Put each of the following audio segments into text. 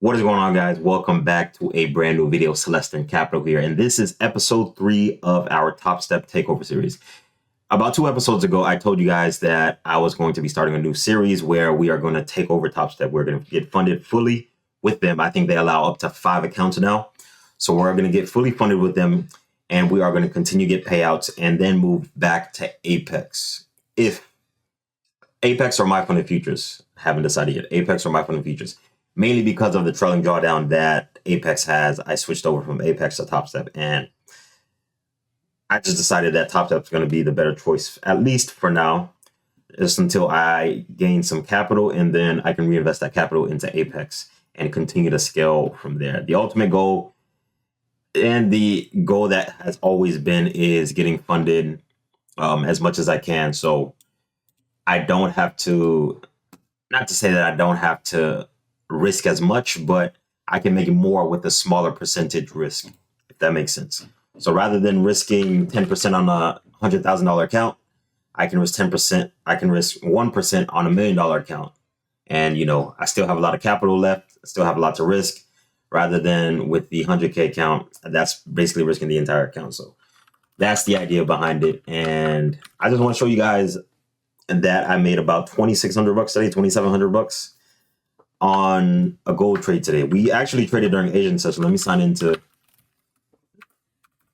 What is going on, guys? Welcome back to a brand new video. Celestine Capital here, and this is episode 3 of our Top Step Takeover series. About 2 episodes ago, I told you guys that I was going to be starting a new series where we are going to take over Top Step. We're going to get funded fully with them. I think they allow up to 5 accounts now. So we're going to get fully funded with them, and we are going to continue to get payouts and then move back to Apex. If Apex or my funded futures, haven't decided yet. Apex or my funded futures. Mainly because of the trailing drawdown that Apex has, I switched over from Apex to TopStep, and I just decided that TopStep is going to be the better choice, at least for now, just until I gain some capital, and then I can reinvest that capital into Apex and continue to scale from there. The ultimate goal and the goal that has always been is getting funded as much as I can, so I don't have to, not to say that I don't have to risk as much, but I can make more with a smaller percentage risk, if that makes sense. So rather than risking 10% on a $100,000 account, I can risk 10%. I can risk 1% on $1 million account. And, I still have a lot of capital left. I still have a lot to risk, rather than with the 100K account. That's basically risking the entire account. So that's the idea behind it. And I just want to show you guys that I made about $2,600 today, $2,700 on a gold trade today. We actually traded during Asian session. Let me sign into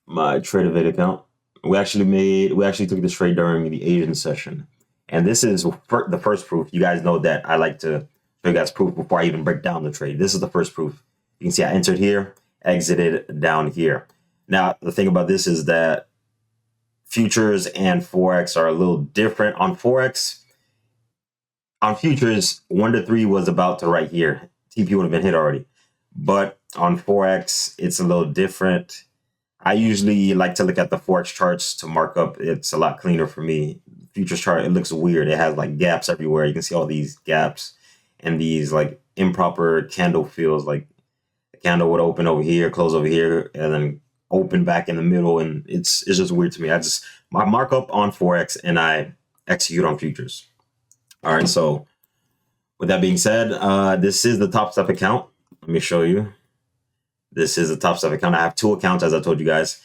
my TradeOvert account. We actually took this trade during the Asian session. And this is the first proof. You guys know that I like to show you guys proof before I even break down the trade. This is the first proof. You can see I entered here, exited down here. Now, the thing about this is that futures and Forex are a little different. On futures, 1 to 3 was about to right here. TP would have been hit already. But on Forex, it's a little different. I usually like to look at the Forex charts to mark up. It's a lot cleaner for me. Futures chart, it looks weird. It has like gaps everywhere. You can see all these gaps and these like improper candle feels. Like the candle would open over here, close over here, and then open back in the middle. And it's just weird to me. I mark up on Forex and I execute on futures. All right, so with that being said, this is the TopStep account. Let me show you. This is the TopStep account. I have 2 accounts, as I told you guys.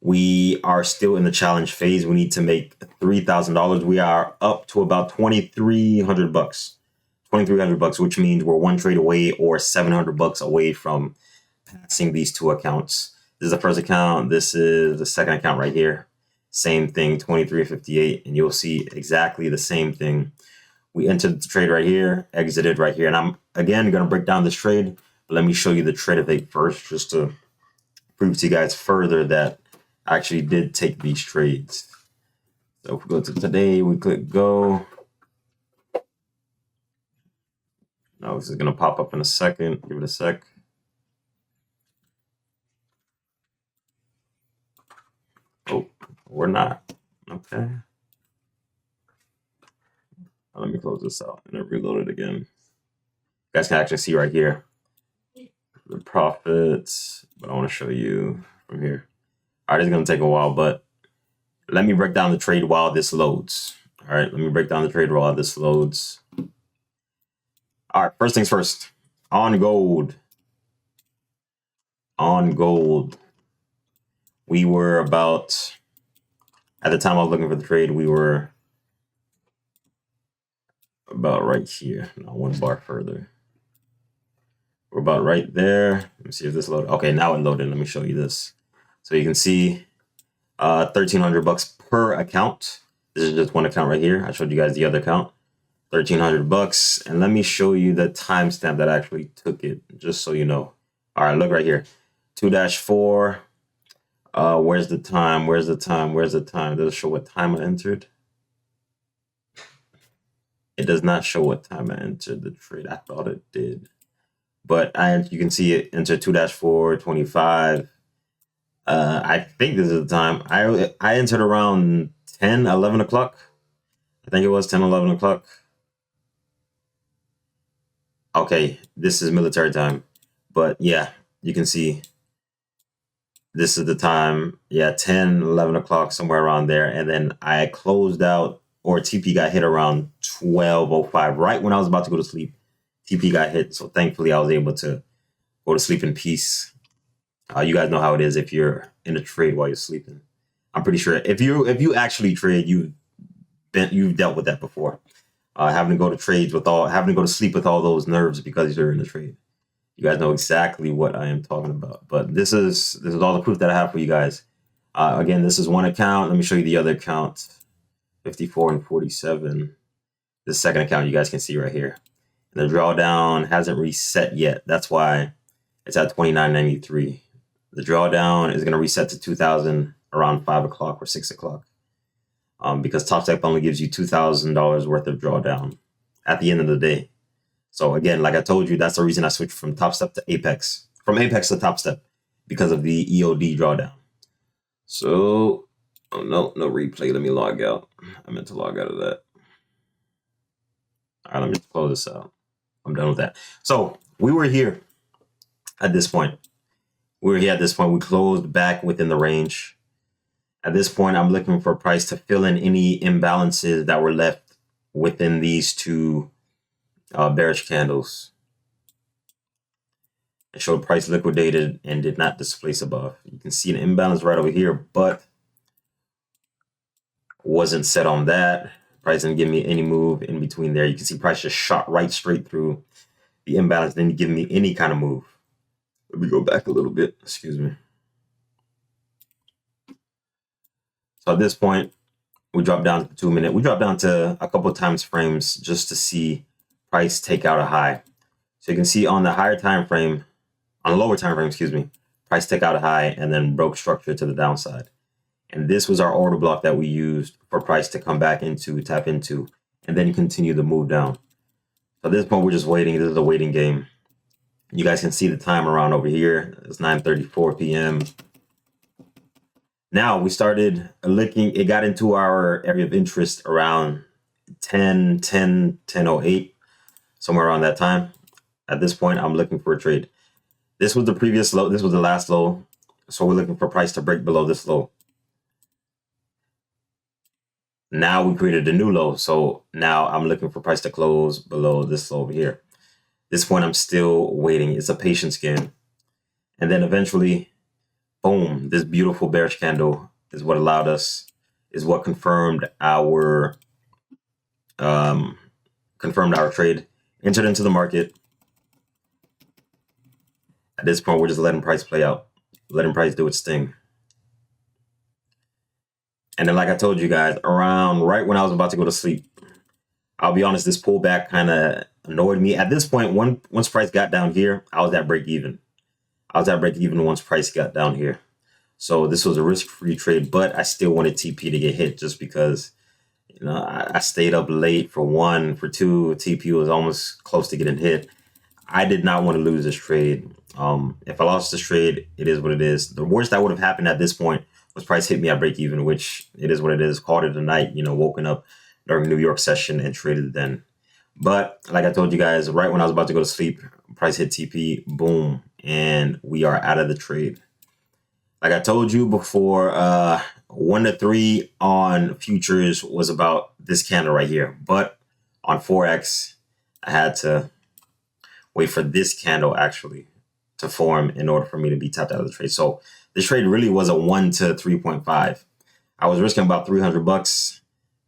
We are still in the challenge phase. We need to make $3,000. We are up to about $2,300. $2,300, which means we're 1 trade away or $700 away from passing these 2 accounts. This is the first account. This is the second account right here. Same thing, 23.58, and you'll see exactly the same thing. We entered the trade right here, exited right here. And I'm, again, going to break down this trade. But let me show you the TradeOvert first, just to prove to you guys further that I actually did take these trades. So if we go to today, we click go. Now this is going to pop up in a second. Give it a sec. Oh, we're not. Okay. Let me close this out and then reload it again. You guys can actually see right here the profits, but I want to show you from here. All right, it's going to take a while, but let me break down the trade while this loads. All right, let me break down the trade while this loads. All right, first things first. On gold. We were about, at the time I was looking for the trade, we were about right here. Now 1 bar further. We're about right there. Let me see if this loaded. Okay, now it loaded. Let me show you this. So you can see $1,300 per account. This is just 1 account right here. I showed you guys the other account. $1,300. And let me show you the timestamp that actually took it, just so you know. All right, look right here. 2-4. Where's the time? Does it show what time I entered? It does not show what time I entered the trade. I thought it did. But you can see it enter 2-4-25. I think this is the time. I entered around 10, 11 o'clock. I think it was 10, 11 o'clock. Okay, this is military time. But yeah, you can see this is the time. Yeah, 10, 11 o'clock, somewhere around there. And then I closed out, or TP got hit around 12:05, right when I was about to go to sleep. TP got hit. So thankfully I was able to Go to sleep in peace. You guys know how it is if you're in a trade while you're sleeping. I'm pretty sure if you actually trade, you've dealt with that before. Having to go to sleep with all those nerves because you're in a trade. You guys know exactly what I am talking about. But this is all the proof that I have for you guys. Again, this is one account. Let me show you the other account. 54 and 47. The second account you guys can see right here. And the drawdown hasn't reset yet. That's why it's at 29.93. The drawdown is going to reset to 2,000 around 5 o'clock or 6 o'clock. Because TOPSTEP only gives you $2,000 worth of drawdown at the end of the day. So again, like I told you, that's the reason I switched from TOPSTEP to Apex. From Apex to TOPSTEP because of the EOD drawdown. So, oh no replay. Let me log out. I meant to log out of that. All right, let me close this out. I'm done with that. So we were here at this point. We closed back within the range. At this point, I'm looking for a price to fill in any imbalances that were left within these two bearish candles. It showed price liquidated and did not displace above. You can see an imbalance right over here, but wasn't set on that. Price didn't give me any move in between there. You can see price just shot right straight through the imbalance, didn't give me any kind of move. Let me go back a little bit. Excuse me. So at this point, we dropped down to 2 minute. We dropped down to a couple of times frames just to see price take out a high. So you can see on the lower time frame, price take out a high and then broke structure to the downside. And this was our order block that we used for price to come back into, tap into, and then continue to move down. So at this point, we're just waiting. This is a waiting game. You guys can see the time around over here. It's 9:34 p.m. Now we started looking, it got into our area of interest around 10:08, somewhere around that time. At this point, I'm looking for a trade. This was the previous low. This was the last low. So we're looking for price to break below this low. Now we created a new low. So now I'm looking for price to close below this low over here. This point, I'm still waiting. It's a patience game. And then eventually, boom, this beautiful bearish candle is what allowed us, is what confirmed our trade, entered into the market. At this point, we're just letting price play out, letting price do its thing. And then, like I told you guys, around right when I was about to go to sleep, I'll be honest, this pullback kind of annoyed me. At this point, once price got down here, I was at break even. Once price got down here. So this was a risk-free trade, but I still wanted TP to get hit just because, you know, I stayed up late for one. For two, TP was almost close to getting hit. I did not want to lose this trade. If I lost this trade, it is what it is. The worst that would have happened at this point was price hit me at break even, which it is what it is. Called it a night, you know, woken up during New York session and traded then. But like I told you guys, right when I was about to go to sleep, price hit TP, boom, and we are out of the trade. Like I told you before, 1 to 3 on futures was about this candle right here. But on Forex, I had to wait for this candle actually to form in order for me to be tapped out of the trade. So this trade really was a 1 to 3.5. I was risking about $300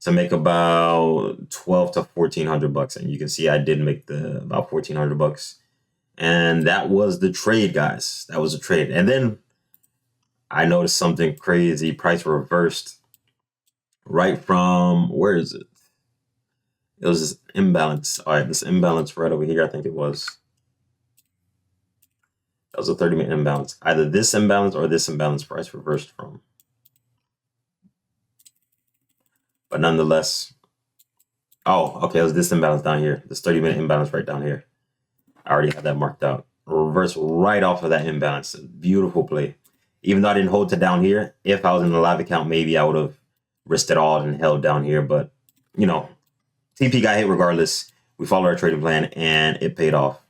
to make about 12 to 1,400 bucks. And you can see I did make about 1,400 bucks. And that was the trade, guys. That was a trade. And then I noticed something crazy. Price reversed right from, where is it? It was this imbalance. All right, this imbalance right over here, I think it was. That was a 30-minute imbalance. Either this imbalance or this imbalance price reversed from. But nonetheless, oh, okay, it was this imbalance down here. This 30-minute imbalance right down here. I already had that marked out. Reverse right off of that imbalance. Beautiful play. Even though I didn't hold to down here, if I was in the live account, maybe I would have risked it all and held down here. But, you know, TP got hit regardless. We followed our trading plan and it paid off.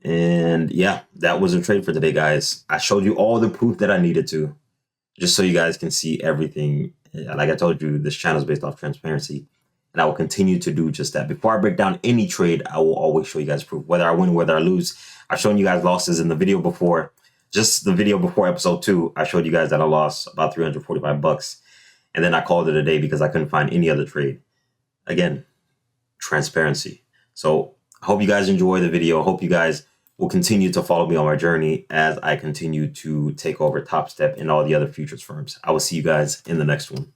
And yeah, that was a trade for today, guys. I showed you all the proof that I needed to, just so you guys can see everything. Like I told you, this channel is based off transparency. and I will continue to do just that. Before I break down any trade, I will always show you guys proof, whether I win, whether I lose. I've shown you guys losses in the video before. Just the video before episode 2, I showed you guys that I lost about 345 bucks. And then I called it a day because I couldn't find any other trade. Again, transparency. So I hope you guys enjoy the video. I hope you guys will continue to follow me on my journey as I continue to take over TOPSTEP and all the other futures firms. I will see you guys in the next one.